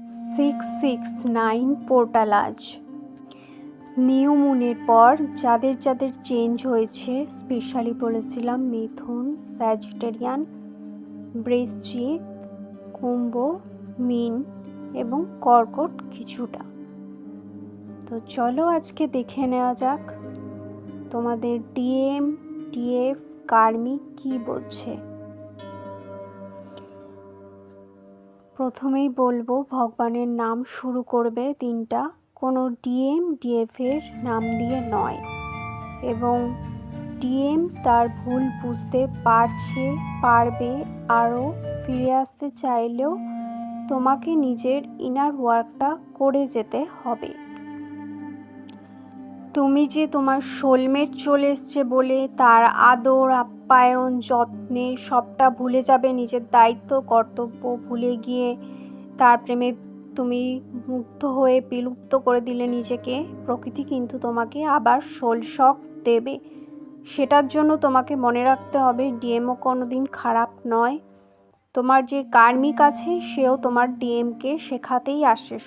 669 portal আজ new মুনের পর যাদের যাদের চেঞ্জ হয়েছে, স্পেশালি বলেছিলাম মিথুন, স্যাজিটেরিয়ান, বৃশ্চিক, কুম্ভ, মীন এবং কর্কট কিছুটা। তো চলো আজকে দেখে নেওয়া যাক তোমাদের ডিএম ডিএফ কার্মিক কি বলছে। প্রথমেই বলবো ভগবানের নাম শুরু করবে দিনটা, কোনো ডিএম ডিএফের নাম দিয়ে নয়। এবং ডিএম তার ভুল বুঝতে পারবে, আরও ফিরে আসতে চাইলেও তোমাকে নিজের ইনার ওয়ার্কটা করে যেতে হবে। তুমি যে তোমার সোলমেট চলে এসছে বলে তার আদর আপ্যায়ন যত্নে সবটা ভুলে যাবে, নিজের দায়িত্ব কর্তব্য ভুলে গিয়ে তার প্রেমে তুমি মুগ্ধ হয়ে বিলুপ্ত করে দিলে নিজেকে, প্রকৃতি কিন্তু তোমাকে আবার সোল শক দেবে। সেটার জন্য তোমাকে মনে রাখতে হবে ডিএমও কোনো দিন খারাপ নয়। তোমার যে কার্মিক আছে সেও তোমার ডিএমকে শেখাতেই আসে।